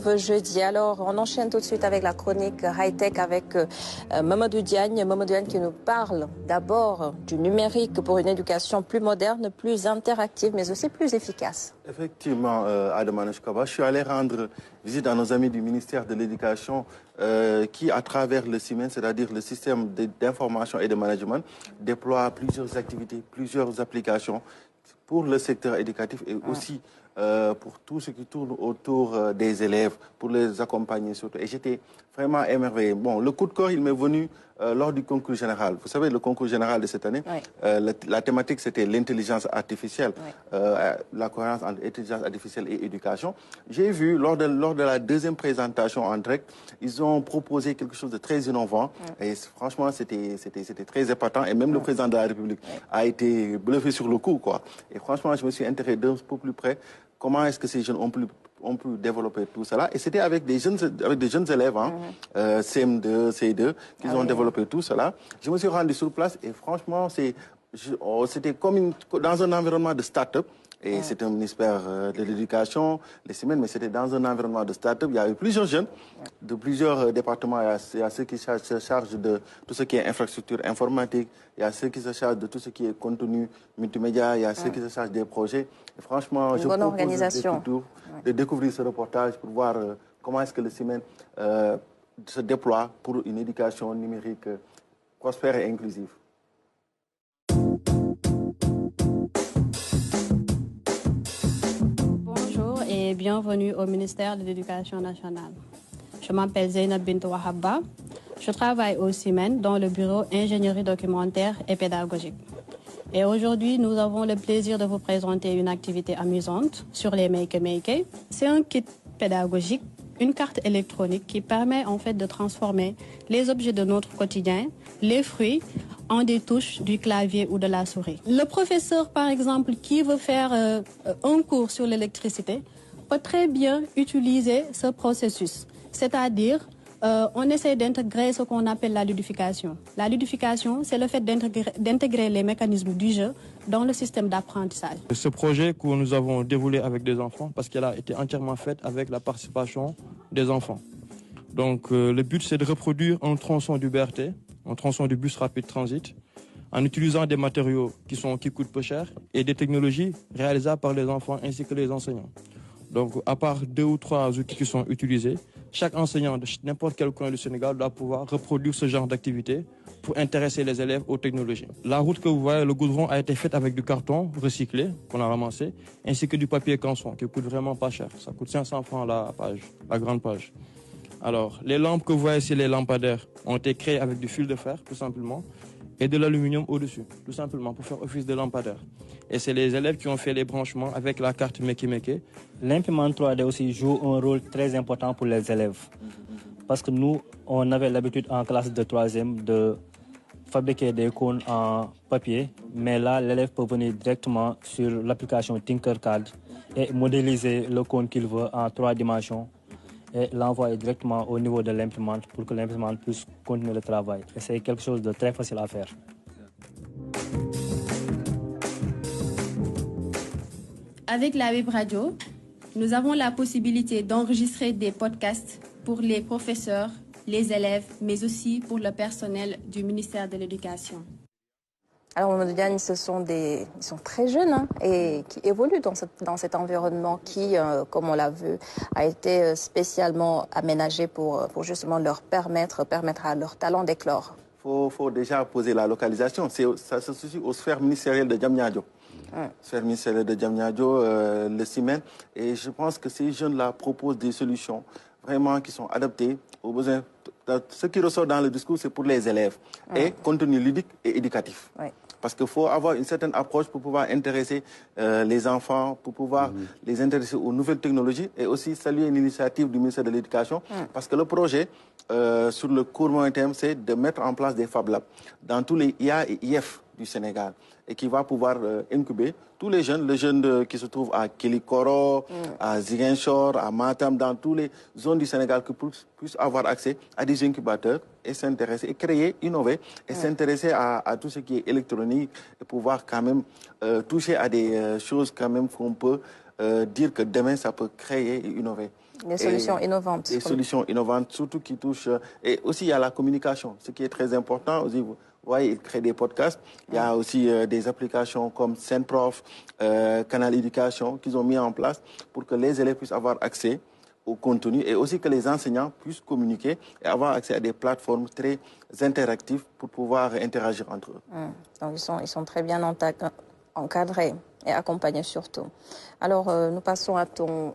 retrouve jeudi. Alors, on enchaîne tout de suite avec la chronique high-tech avec Mamadou Diagne. Mamadou Diagne qui nous parle d'abord du numérique pour une éducation plus moderne, plus interactive, mais aussi plus efficace. Effectivement, Adamanush Kaba, je suis allé rendre visite à nos amis du ministère de l'Éducation qui, à travers le CIMEN, c'est-à-dire le système d'information et de management, déploie plusieurs activités, plusieurs applications pour le secteur éducatif et aussi pour tout ce qui tourne autour des élèves, pour les accompagner surtout. Et j'étais vraiment émerveillé. Bon, le coup de cœur, il m'est venu lors du concours général. Vous savez, le concours général de cette année, la thématique, c'était l'intelligence artificielle, la cohérence entre intelligence artificielle et éducation. J'ai vu, lors de la deuxième présentation en direct, ils ont proposé quelque chose de très innovant. Et franchement, c'était très épatant. Et même le président de la République a été bluffé sur le coup, quoi. Et franchement, je me suis intéressé d'un peu plus près. Comment est-ce que ces jeunes ont pu développer tout cela? Et c'était avec des jeunes élèves, hein, CM2, CE2, qu'ils ont développé tout cela. Je me suis rendu sur place et franchement, c'était comme dans un environnement de start-up. Et c'était un ministère de l'Éducation, les semaines, mais c'était dans un environnement de start-up. Il y avait plusieurs jeunes de plusieurs départements. Il y a ceux qui se chargent de tout ce qui est infrastructure informatique, il y a ceux qui se chargent de tout ce qui est contenu multimédia, il y a ceux qui se chargent des projets. Et franchement, je propose de découvrir ce reportage pour voir comment est-ce que le CIMEN se déploie pour une éducation numérique prospère et inclusive. Et bienvenue au ministère de l'Éducation nationale. Je m'appelle Zeynab Bintou Wahabba. Je travaille au CIMEN dans le bureau ingénierie documentaire et pédagogique. Et aujourd'hui, nous avons le plaisir de vous présenter une activité amusante sur les Make-Make. C'est un kit pédagogique, une carte électronique qui permet en fait de transformer les objets de notre quotidien, les fruits, en des touches du clavier ou de la souris. Le professeur, par exemple, qui veut faire un cours sur l'électricité, peut très bien utiliser ce processus. C'est-à-dire, on essaie d'intégrer ce qu'on appelle la ludification. La ludification, c'est le fait d'intégrer les mécanismes du jeu dans le système d'apprentissage. Ce projet que nous avons déroulé avec des enfants, parce qu'il a été entièrement fait avec la participation des enfants. Donc, le but, c'est de reproduire un tronçon du BRT, un tronçon du bus rapide transit, en utilisant des matériaux qui coûtent peu cher et des technologies réalisables par les enfants ainsi que les enseignants. Donc, à part 2 ou 3 outils qui sont utilisés, chaque enseignant de n'importe quel coin du Sénégal doit pouvoir reproduire ce genre d'activité pour intéresser les élèves aux technologies. La route que vous voyez, le goudron a été fait avec du carton recyclé qu'on a ramassé, ainsi que du papier canson qui coûte vraiment pas cher. Ça coûte 500 francs la grande page. Alors, les lampes que vous voyez ici, les lampadaires, ont été créées avec du fil de fer, tout simplement, et de l'aluminium au-dessus, tout simplement, pour faire office de lampadaire. Et c'est les élèves qui ont fait les branchements avec la carte Make-Make. L'imprimante 3D aussi joue un rôle très important pour les élèves. Parce que nous, on avait l'habitude en classe de 3e de fabriquer des cônes en papier. Mais là, l'élève peut venir directement sur l'application Tinkercad et modéliser le cône qu'il veut en 3 dimensions et l'envoyer directement au niveau de l'imprimante pour que l'imprimante puisse continuer le travail. Et c'est quelque chose de très facile à faire. Avec la web radio, nous avons la possibilité d'enregistrer des podcasts pour les professeurs, les élèves, mais aussi pour le personnel du ministère de l'Éducation. Alors, Mamadou Diagne, ils sont très jeunes hein, et qui évoluent dans cet environnement qui, comme on l'a vu, a été spécialement aménagé pour justement leur permettre à leur talent d'éclore. Faut déjà poser la localisation. Ça se situe aux sphères ministérielles de Diamniadio. Sphère ministérielle de Diamniadio, le CIMEN. Et je pense que ces jeunes-là proposent des solutions vraiment qui sont adaptées aux besoins. Ce qui ressort dans le discours, c'est pour les élèves. Et contenu ludique et éducatif. Parce qu'il faut avoir une certaine approche pour pouvoir intéresser les enfants, pour pouvoir les intéresser aux nouvelles technologies et aussi saluer une initiative du ministère de l'Éducation. Parce que le projet, sur le court moyen terme, c'est de mettre en place des Fab Labs dans tous les IA et IF du Sénégal et qui va pouvoir incuber tous les jeunes qui se trouvent à Kilikoro, à Ziguinchor, à Matam, dans toutes les zones du Sénégal qui puissent avoir accès à des incubateurs et s'intéresser, et créer, innover et s'intéresser à tout ce qui est électronique et pouvoir quand même toucher à des choses quand même qu'on peut dire que demain ça peut créer et innover. Des solutions innovantes. Des solutions innovantes, surtout qui touchent... Et aussi, il y a la communication, ce qui est très important. Aussi, vous voyez, ils créent des podcasts. Il y a aussi des applications comme SendProf, Canal Éducation, qu'ils ont mis en place pour que les élèves puissent avoir accès au contenu et aussi que les enseignants puissent communiquer et avoir accès à des plateformes très interactives pour pouvoir interagir entre eux. Donc, ils sont très bien encadrés et accompagnés surtout. Alors, nous passons à ton